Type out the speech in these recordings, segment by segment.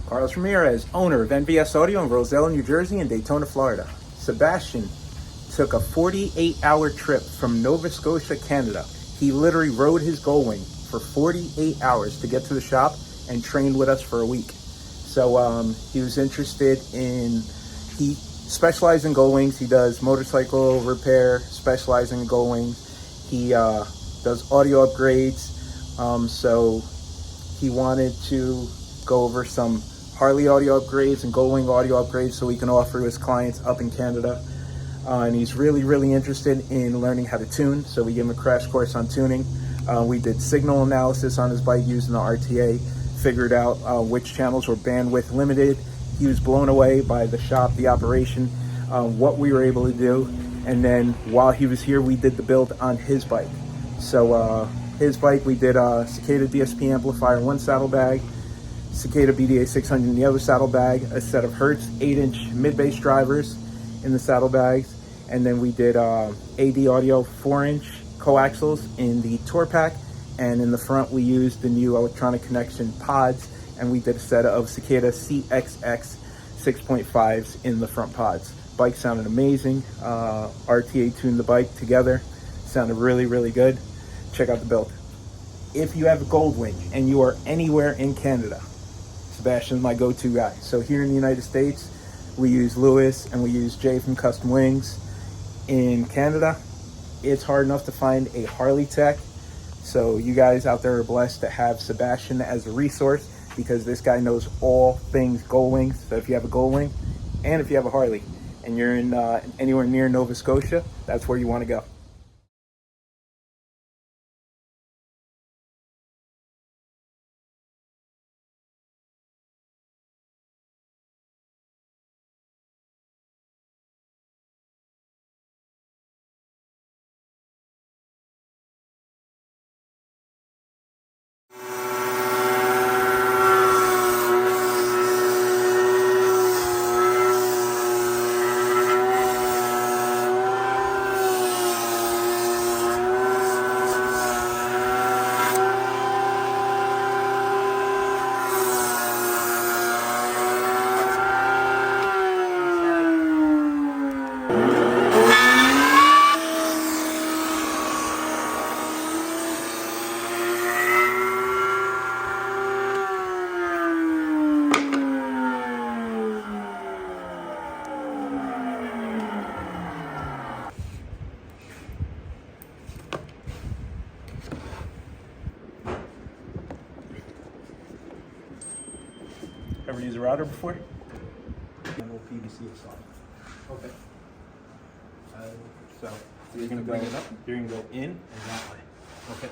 Carlos Ramirez, owner of NVS Audio in Roselle, New Jersey and Daytona, Florida. Sebastian took a 48-hour trip from Nova Scotia, Canada. He literally rode his goldwing for 48 hours to get to the shop and trained with us for a week. So he was interested in, he specializes in goldwings. He does motorcycle repair, specializing in goldwings. He does audio upgrades. So he wanted to go over some Harley audio upgrades and goldwing audio upgrades so he can offer to his clients up in Canada. And he's really interested in learning how to tune. So we gave him a crash course on tuning. We did signal analysis on his bike using the RTA, figured out which channels were bandwidth limited. He was blown away by the shop, the operation, what we were able to do. And then while he was here, we did the build on his bike. So his bike, we did a Cicada DSP amplifier in one saddlebag, Cicada BDA 600 in the other saddlebag, a set of Hertz 8-inch mid-bass drivers in the saddlebags, and then we did AD Audio 4-inch coaxials in the tour pack, and in the front we used the new electronic connection pods, and we did a set of Cicada Cxx 6.5s in the front pods. Bike sounded amazing. RTA tuned the bike together, sounded really good. Check out the build. If you have a goldwing and you are anywhere in Canada, Sebastian's my go-to guy. So here in the United States, we use Lewis and we use Jay from Custom Wings. In Canada, it's hard enough to find a Harley tech. So you guys out there are blessed to have Sebastian as a resource because this guy knows all things goldwings. So if you have a goldwing and if you have a Harley and you're in anywhere near Nova Scotia, that's where you want to go. Ever used a router before? And we'll PVC it solid. Okay. So you're gonna bring it up. You're gonna go in and that way. Okay.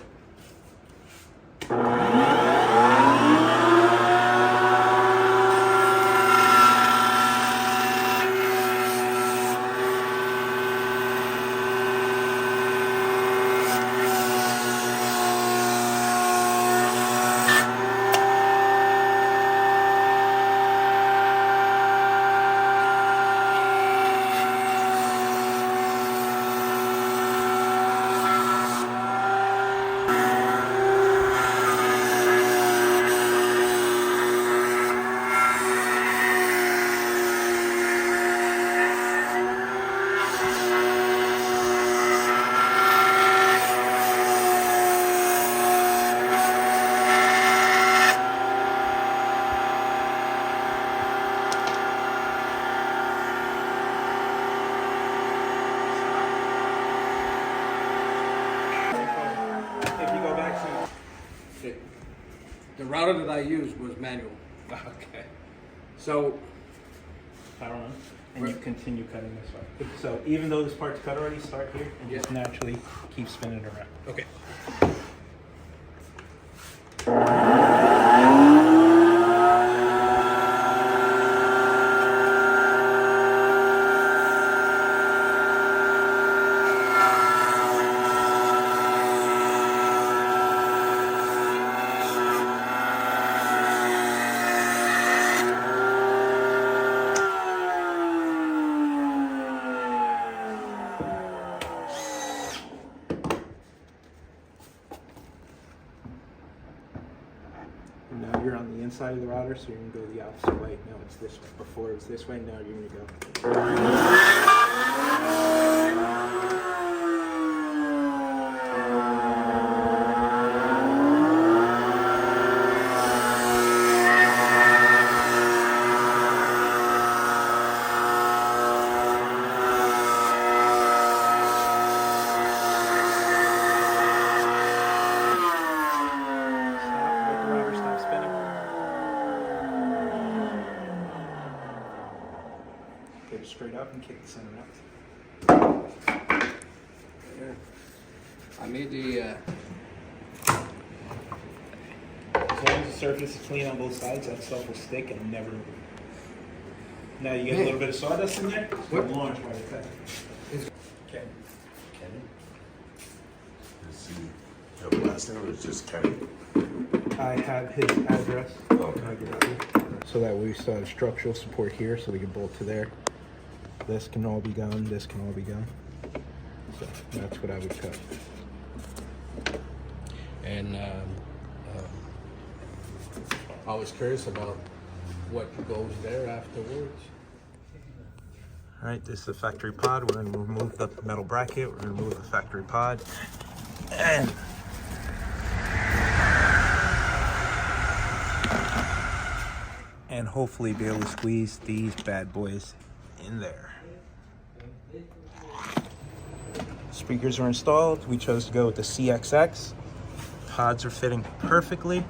The router that I used was manual. Okay. So, Power on, and you continue cutting this way. So even though this part's cut already, start here and just naturally keep spinning it around. okay. inside of the router, so you're gonna go the opposite way. Now it's this way. Before it was this way, now you're gonna go. Get it straight up and kick the center out. I made the, As long as the surface is clean on both sides, that stuff will stick and never move. Now you get a little bit of sawdust in there, it's going to launch while you're cutting. Okay. Kenny? Is he have a last name or is it just Kenny? I have his address. Okay. Can I give it to you? So that we still have structural support here, so we can bolt to there. This can all be gone, this can all be gone. So that's what I would cut. and I was curious about what goes there afterwards. All right, this is the factory pod. We're going to remove the metal bracket. We're going to remove the factory pod. And hopefully be able to squeeze these bad boys in there. Speakers are installed. We chose to go with the CXX. Pods are fitting perfectly.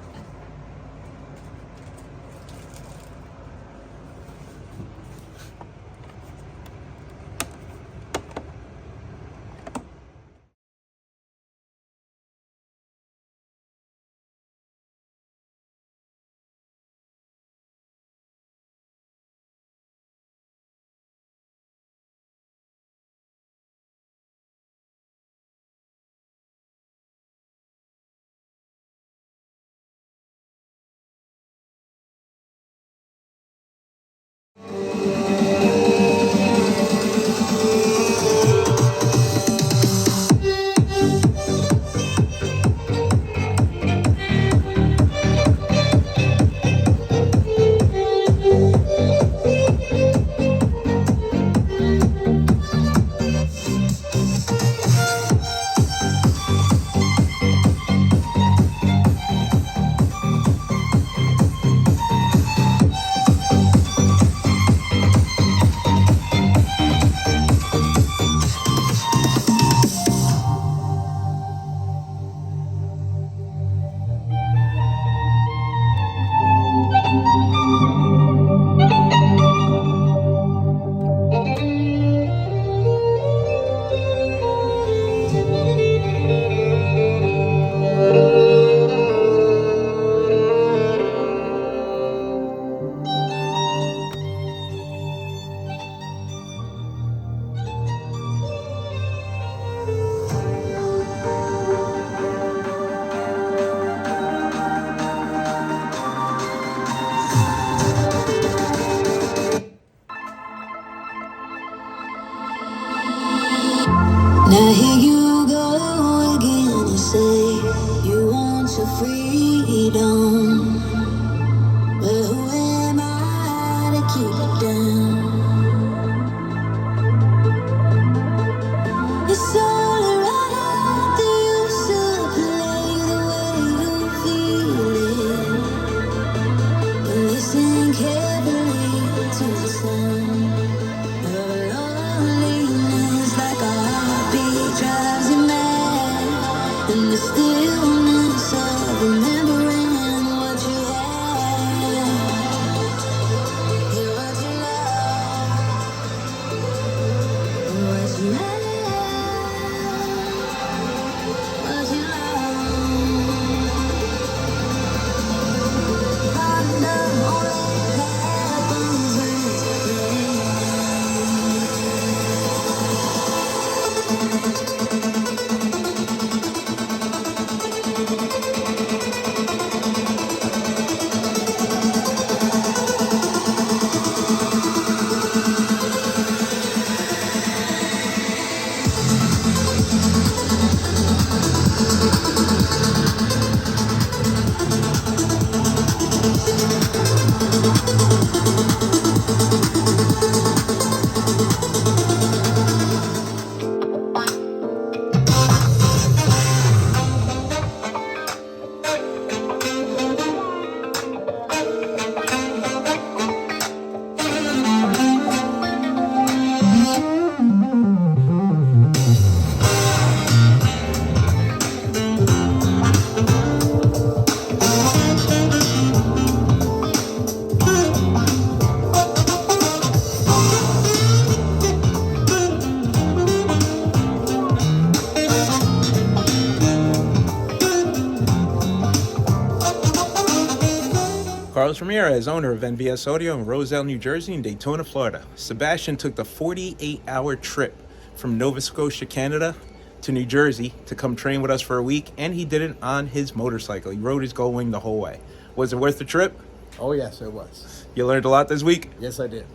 Carlos Ramirez, owner of NVS Audio in Roselle, New Jersey and Daytona, Florida. Sebastian took the 48-hour trip from Nova Scotia, Canada to New Jersey to come train with us for a week, and he did it on his motorcycle. He rode his goldwing the whole way. Was it worth the trip? Oh, yes, it was. You learned a lot this week? Yes, I did.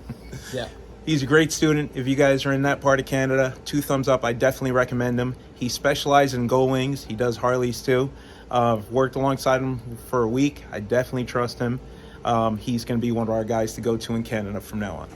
Yeah. He's a great student. If you guys are in that part of Canada, 2 thumbs up. I definitely recommend him. He specializes in goldwings. He does Harleys too. Worked alongside him for a week. I definitely trust him. He's going to be one of our guys to go to in Canada from now on.